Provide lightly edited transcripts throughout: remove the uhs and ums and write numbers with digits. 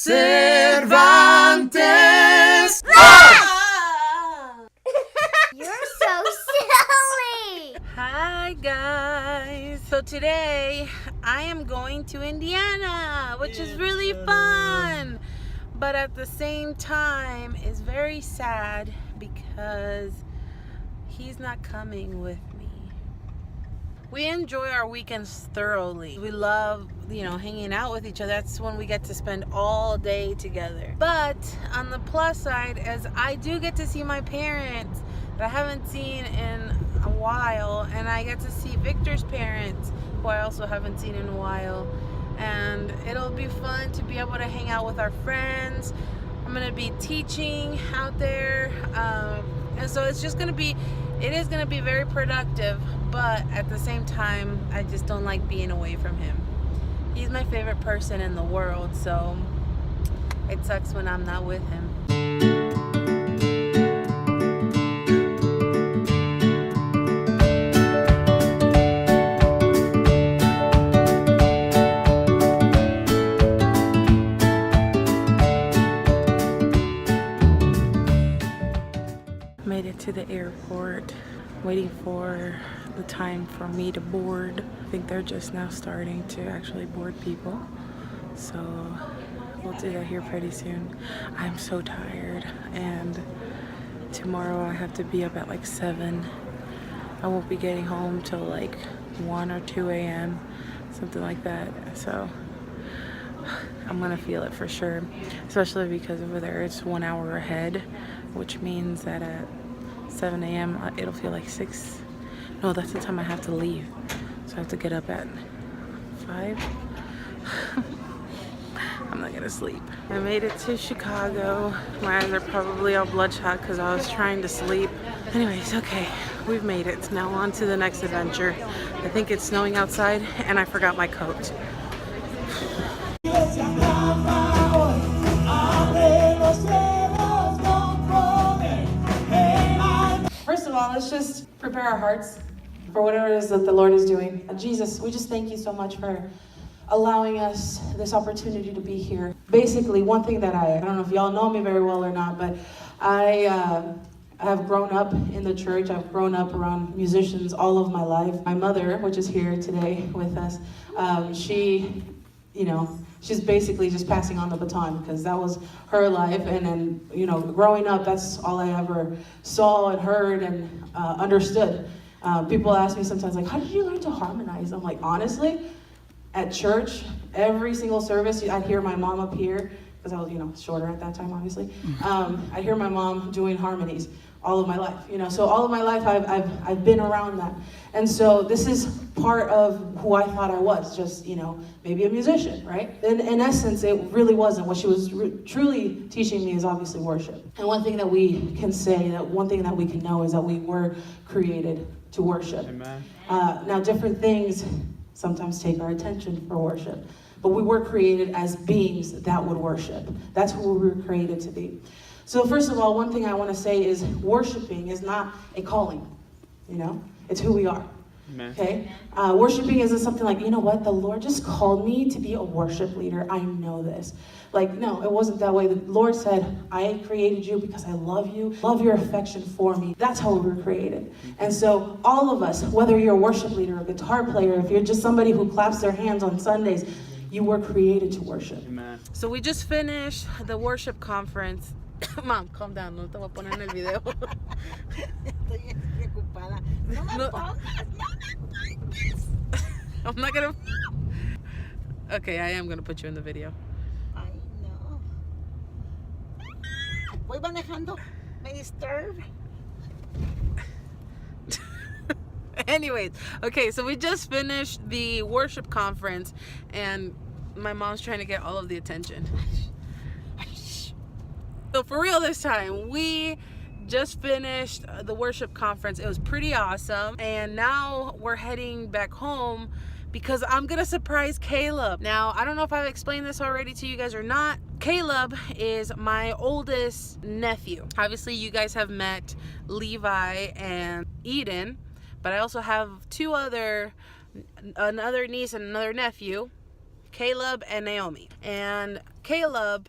Cervantes! You're so silly! Hi guys! So today I am going to Indiana, which is really fun, but at the same time is very sad because he's not coming with me. We enjoy our weekends thoroughly. We love, hanging out with each other. That's when we get to spend all day together. But on the plus side is I do get to see my parents that I haven't seen in a while, and I get to see Victor's parents, who I also haven't seen in a while. And it'll be fun to be able to hang out with our friends. I'm gonna be teaching out there, and so it is gonna be very productive, but at the same time I just don't like being away from him. He's my favorite person in the world, so it sucks when I'm not with him. Made it to the airport, waiting for the time for me to board. I think they're just now starting to actually board people, so we'll do that here pretty soon. I'm so tired, and tomorrow I have to be up at like 7. I won't be getting home till like 1 or 2 a.m., something like that, so I'm gonna feel it for sure, especially because over there it's 1 hour ahead, which means that at 7 a.m. it'll feel like 6. No, that's the time I have to leave. So I have to get up at 5. I'm not gonna sleep. I made it to Chicago. My eyes are probably all bloodshot because I was trying to sleep. Anyways, okay, we've made it. Now on to the next adventure. I think it's snowing outside and I forgot my coat. First of all, let's just prepare our hearts for whatever it is that the Lord is doing. Jesus, we just thank you so much for allowing us this opportunity to be here. Basically, one thing that I don't know if y'all know me very well or not, but I have grown up in the church. I've grown up around musicians all of my life. My mother, which is here today with us, she's basically just passing on the baton because that was her life. And then, growing up, that's all I ever saw and heard and understood. People ask me sometimes, like, how did you learn to harmonize? I'm like, honestly, at church, every single service, I'd hear my mom up here, because I was, shorter at that time, obviously. I'd hear my mom doing harmonies all of my life, so all of my life I've been around that. And so this is part of who I thought I was, just, maybe a musician, right? In essence, it really wasn't. What she was truly teaching me is obviously worship. And one thing that we can say, one thing that we can know is that we were created to worship. Amen. Now, different things sometimes take our attention for worship, but we were created as beings that would worship. That's who we were created to be. So first of all, one thing I want to say is worshiping is not a calling, it's who we are. Amen. Okay? Worshiping isn't something like, the Lord just called me to be a worship leader. I know this. Like, no, it wasn't that way. The Lord said, I created you because I love you, love your affection for me. That's how we were created. And so all of us, whether you're a worship leader, a guitar player, if you're just somebody who claps their hands on Sundays, you were created to worship. Amen. So we just finished the worship conference. Mom, calm down, no te voy a poner en el video. Estoy preocupada. No me pongas, no me pongas. I'm not gonna. Okay, I am gonna put you in the video. Ay, no. Voy manejando. Me disturb. Anyways, okay, so we just finished the worship conference, and my mom's trying to get all of the attention. So for real this time, we just finished the worship conference. It was pretty awesome. And now we're heading back home because I'm gonna surprise Caleb. Now, I don't know if I've explained this already to you guys or not. Caleb is my oldest nephew. Obviously, you guys have met Levi and Eden, but I also have another niece and another nephew. Caleb and Naomi. And Caleb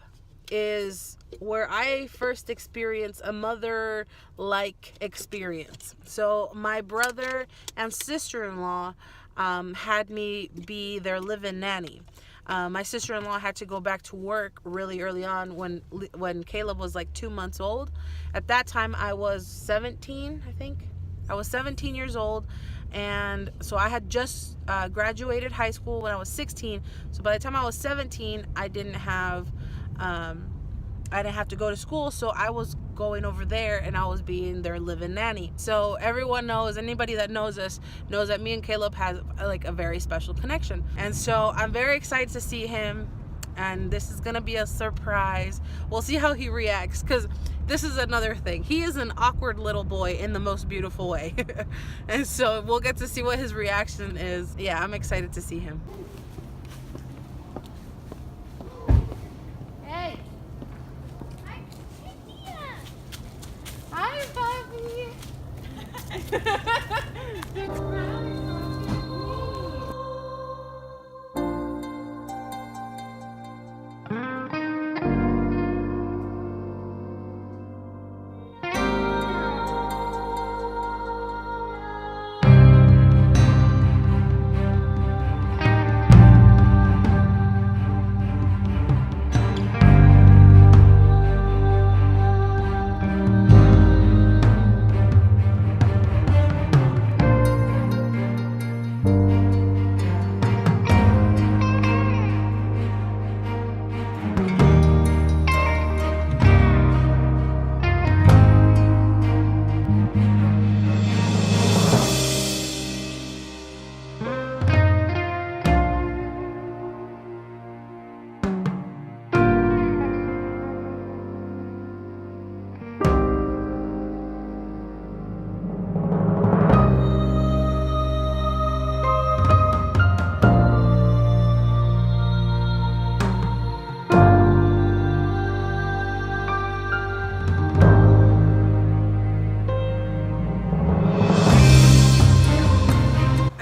is where I first experienced a mother-like experience. So my brother and sister-in-law had me be their live-in nanny. My sister-in-law had to go back to work really early on when Caleb was like 2 months old. At that time, I was 17, I think. I was 17 years old, and so I had just graduated high school when I was 16. So by the time I was 17, I didn't have to go to school, so I was going over there and I was being their live-in nanny. So everyone knows, anybody that knows us knows that me and Caleb has like a very special connection. And so I'm very excited to see him, and this is gonna be a surprise. We'll see how he reacts, because this is another thing. He is an awkward little boy in the most beautiful way. And so we'll get to see what his reaction is. Yeah, I'm excited to see him. Hey. Hi, Bobby.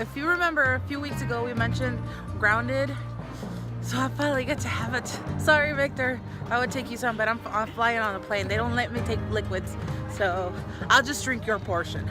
If you remember, a few weeks ago we mentioned grounded, so I finally get to have it. Sorry, Victor, I would take you some, but I'm flying on a plane. They don't let me take liquids, so I'll just drink your portion.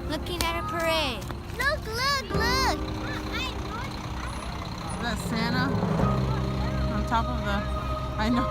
Looking at a parade. Look, look, look! Is that Santa on top of the... I know.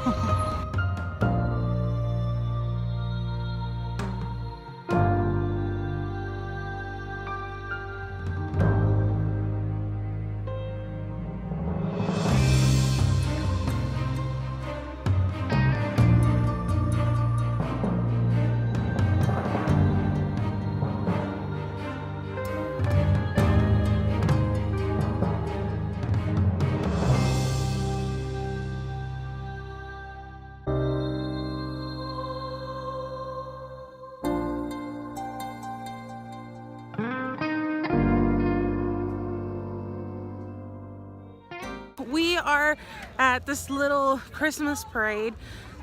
We are at this little Christmas parade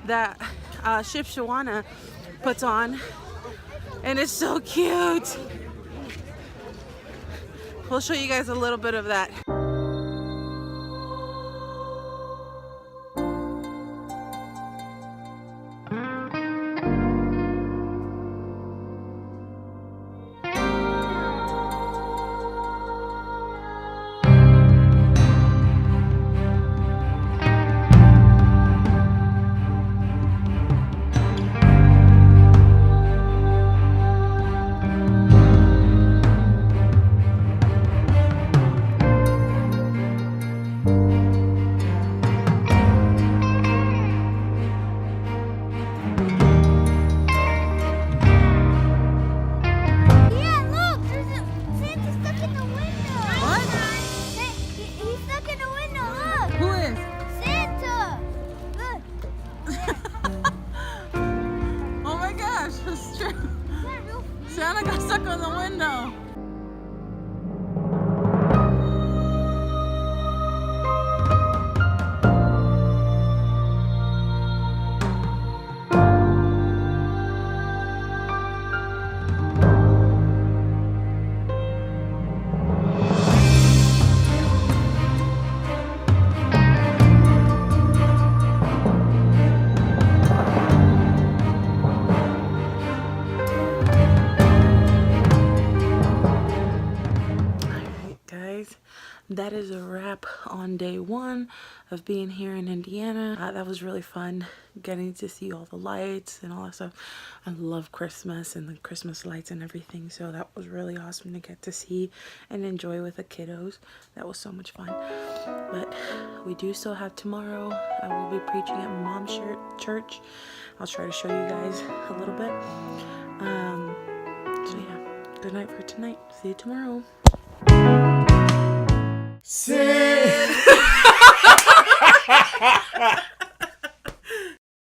that Shipshawana puts on, and it's so cute. We'll show you guys a little bit of that. Santa got stuck on the window. Guys, that is a wrap on day one of being here in Indiana. That was really fun getting to see all the lights and all that stuff. I love Christmas and the Christmas lights and everything, so that was really awesome to get to see and enjoy with the kiddos. That was so much fun. But we do still have tomorrow. I will be preaching at my mom's church. I'll try to show you guys a little bit. So yeah, good night for tonight. See you tomorrow. Sid!